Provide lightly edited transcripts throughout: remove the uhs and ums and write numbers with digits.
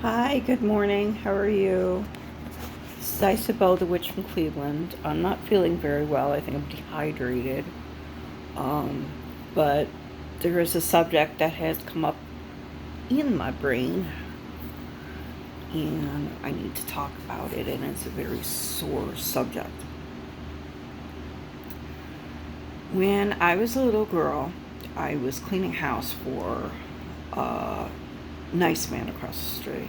Hi, good morning. How are you? This is Isabel, the witch from Cleveland. I'm not feeling very well. I think I'm dehydrated. Um, but there is a subject that has come up in my brain, and I need to talk about it, and it's a very sore subject. When I was a little girl, I was cleaning house for a nice man across the street.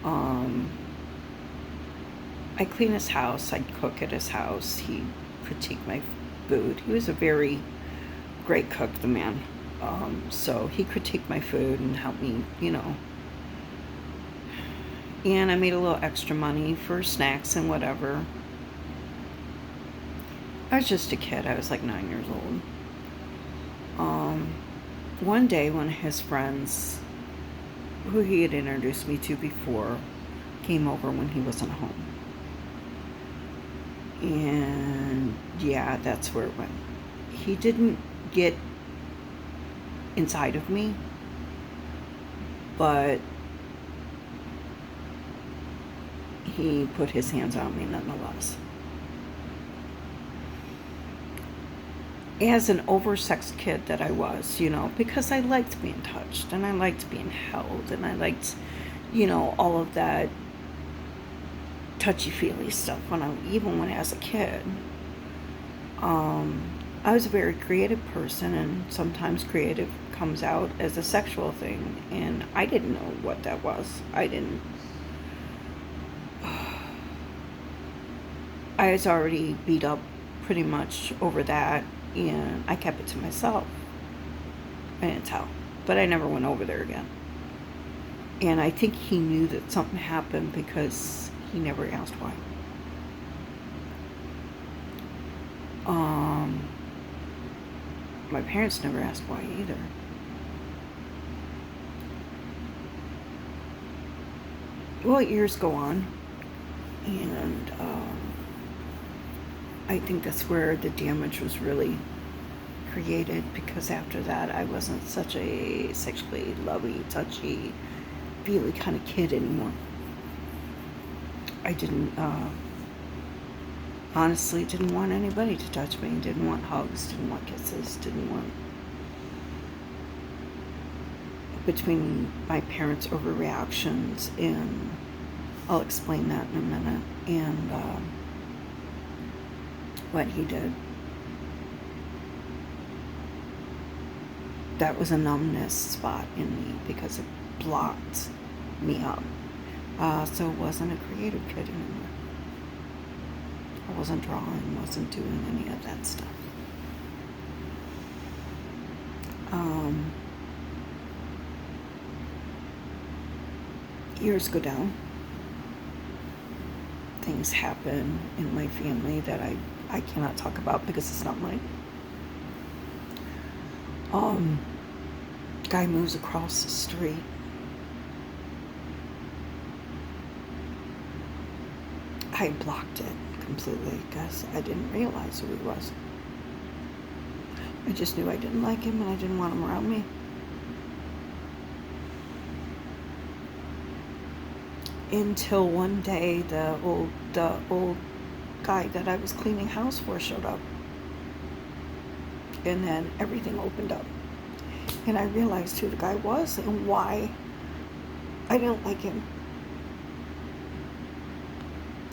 Um, I clean his house, I'd cook at his house, he'd critique my food. He was a very great cook, the man. So he critiqued my food and helped me. And I made a little extra money for snacks and whatever. I was just a kid, I was like 9 years old. Um, One day, one of his friends, who he had introduced me to before, came over when he wasn't home. And yeah, that's where it went. He didn't get inside of me, but he put his hands on me nonetheless. As an oversexed kid that I was, because I liked being touched and I liked being held and I liked, all of that touchy-feely stuff even when I was a kid. I was a very creative person, and sometimes creative comes out as a sexual thing, and I didn't know what that was. I was already beat up pretty much over that, and I kept it to myself. I didn't tell, but I never went over there again. And I think he knew that something happened because he never asked why. My parents never asked why either. Well, years go on, and I think that's where the damage was really created, because after that I wasn't such a sexually lovey, touchy, feely kind of kid anymore. I honestly didn't want anybody to touch me, didn't want hugs, didn't want kisses, didn't want, between my parents' overreactions, and I'll explain that in a minute, and what he did. That was a numbness spot in me because it blocked me up. So it wasn't a creative kid anymore. I wasn't drawing, wasn't doing any of that stuff. Years go down. Things happen in my family that I cannot talk about because it's not mine. Guy moves across the street. I blocked it completely because I didn't realize who he was. I just knew I didn't like him and I didn't want him around me. Until one day the old guy that I was cleaning house for showed up. And then everything opened up. And I realized who the guy was and why I didn't like him.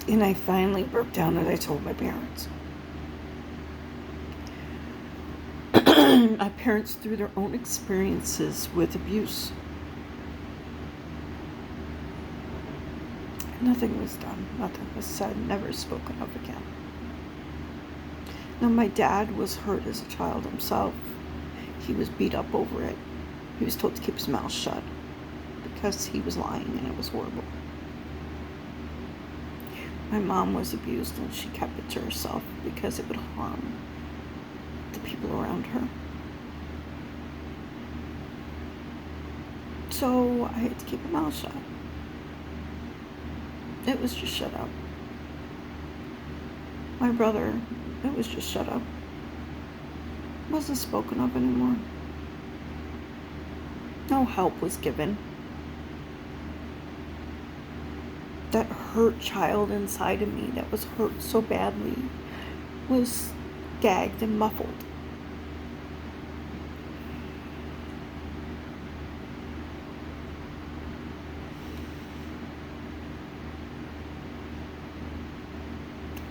And I finally broke down and I told my parents. My parents, through their own experiences with abuse, nothing was done, nothing was said, never spoken of again. Now, my dad was hurt as a child himself. He was beat up over it. He was told to keep his mouth shut because he was lying and it was horrible. My mom was abused and she kept it to herself because it would harm the people around her. So I had to keep my mouth shut. It was just shut up. My brother, it was just shut up. Wasn't spoken of anymore. No help was given. that hurt child inside of me that was hurt so badly was gagged and muffled.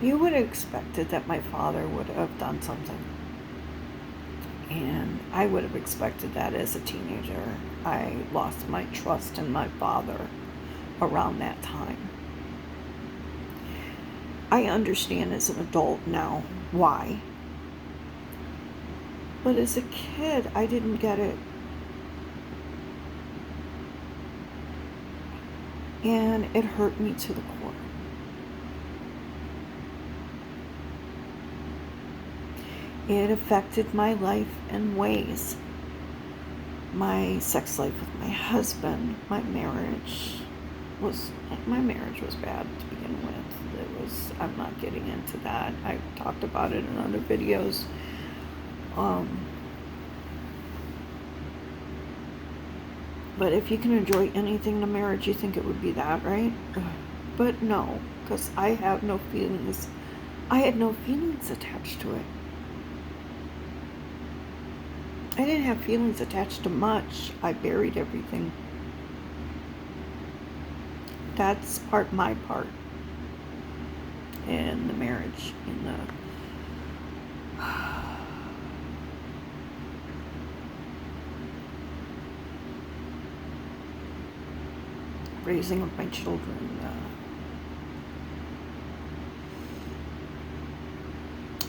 You would have expected that my father would have done something. And I would have expected that as a teenager. I lost my trust in my father around that time. I understand as an adult now why. But as a kid, I didn't get it. And it hurt me to the core. It affected my life in ways. My sex life with my husband, my marriage was bad to begin with. I'm not getting into that. I've talked about it in other videos. But if you can enjoy anything in a marriage, you think it would be that, right? But no, because I have no feelings. I had no feelings attached to it. I didn't have feelings attached to much. I buried everything. That's my part in the marriage, in the raising of my children.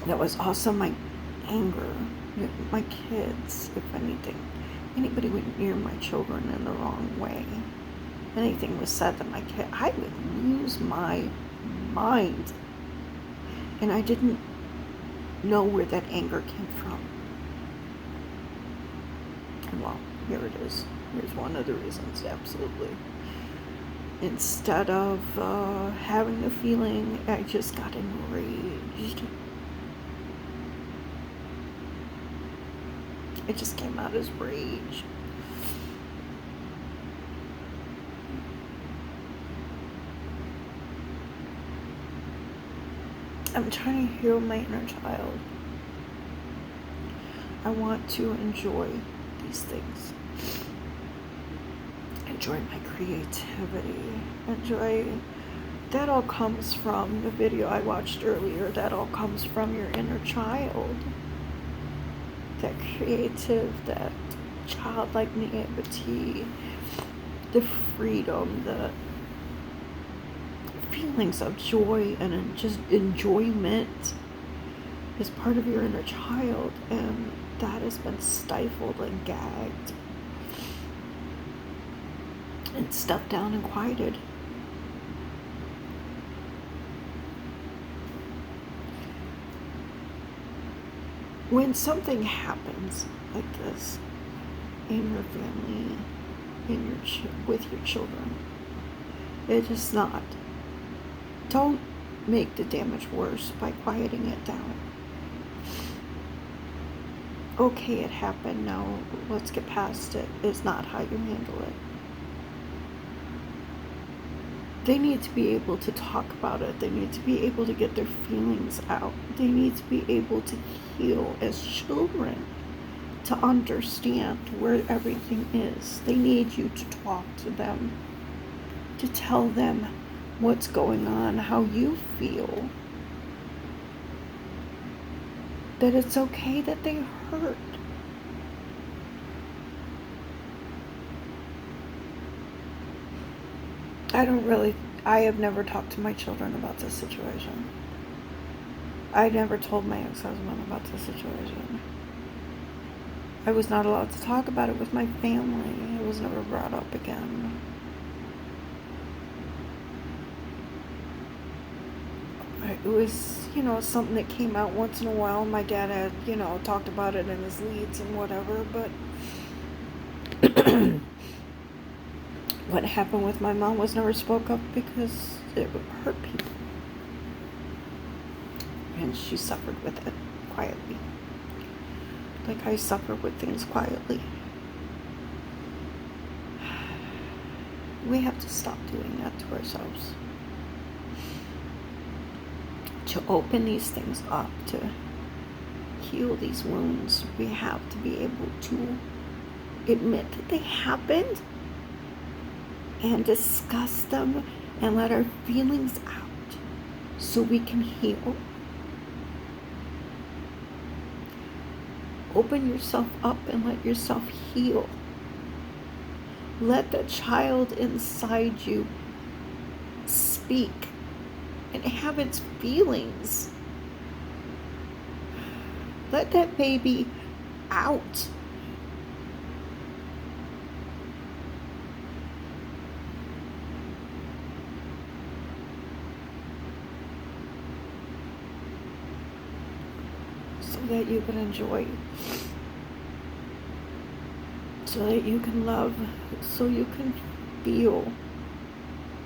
That was also my anger. My kids, if anything. Anybody went near my children in the wrong way. Anything was said to my kid, I would lose my mind. And I didn't know where that anger came from. And well, here it is. Here's one of the reasons, absolutely. Instead of having a feeling, I just got enraged. It just came out as rage. I'm trying to heal my inner child. I want to enjoy these things. Enjoy my creativity. That all comes from the video I watched earlier. That all comes from your inner child. That creative, that childlike naivety, the freedom, the feelings of joy and just enjoyment is part of your inner child, and that has been stifled and gagged and stuffed down and quieted. When something happens like this in your family, with your children, it is not. Don't make the damage worse by quieting it down. Okay, it happened, now let's get past it, is not how you handle it. They need to be able to talk about it. They need to be able to get their feelings out. They need to be able to heal as children, to understand where everything is. They need you to talk to them, to tell them what's going on, how you feel. That it's okay that they hurt. I have never talked to my children about this situation. I never told my ex-husband about this situation. I was not allowed to talk about it with my family. It was never brought up again. It was, something that came out once in a while. My dad had, talked about it in his leads and whatever, but what happened with my mom was never spoke of because it would hurt people. And she suffered with it quietly. Like I suffer with things quietly. We have to stop doing that to ourselves. To open these things up, to heal these wounds, we have to be able to admit that they happened and discuss them and let our feelings out so we can heal. Open yourself up and let yourself heal. Let the child inside you speak and have its feelings. Let that baby out. So that you can enjoy, so that you can love, so you can feel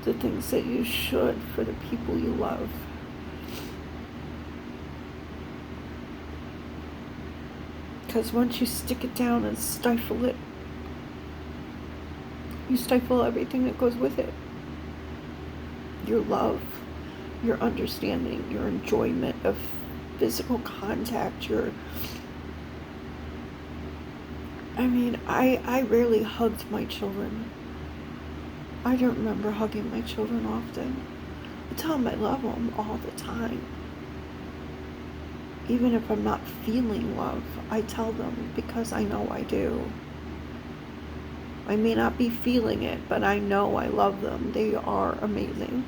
the things that you should for the people you love. Because once you stick it down and stifle it, you stifle everything that goes with it. Your love, your understanding, your enjoyment of physical contact, I rarely hugged my children. I don't remember hugging my children often. I tell them I love them all the time. Even if I'm not feeling love, I tell them because I know I do. I may not be feeling it, but I know I love them. They are amazing.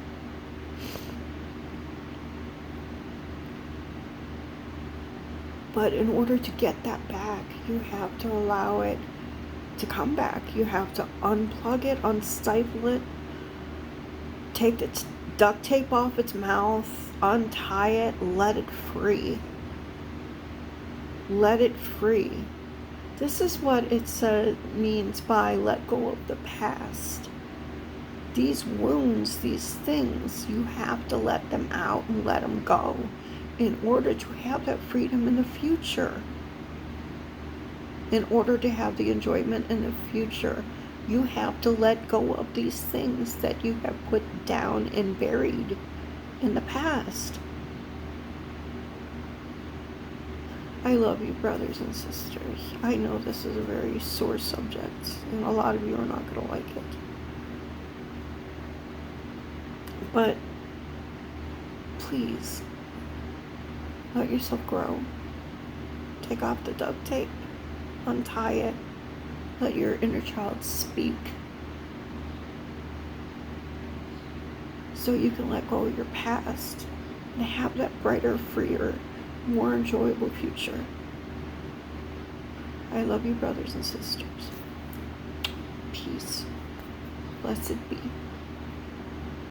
But in order to get that back, you have to allow it to come back. You have to unplug it, unstifle it, take the duct tape off its mouth, untie it, let it free. Let it free. This is what it means by let go of the past. These wounds, these things, you have to let them out and let them go in order to have that freedom in the future. In order to have the enjoyment in the future, you have to let go of these things that you have put down and buried in the past. I love you, brothers and sisters. I know this is a very sore subject, and a lot of you are not going to like it. But please, let yourself grow. Take off the duct tape, untie it, let your inner child speak, so you can let go of your past and have that brighter, freer, more enjoyable future. I love you, brothers and sisters. Peace. Blessed be.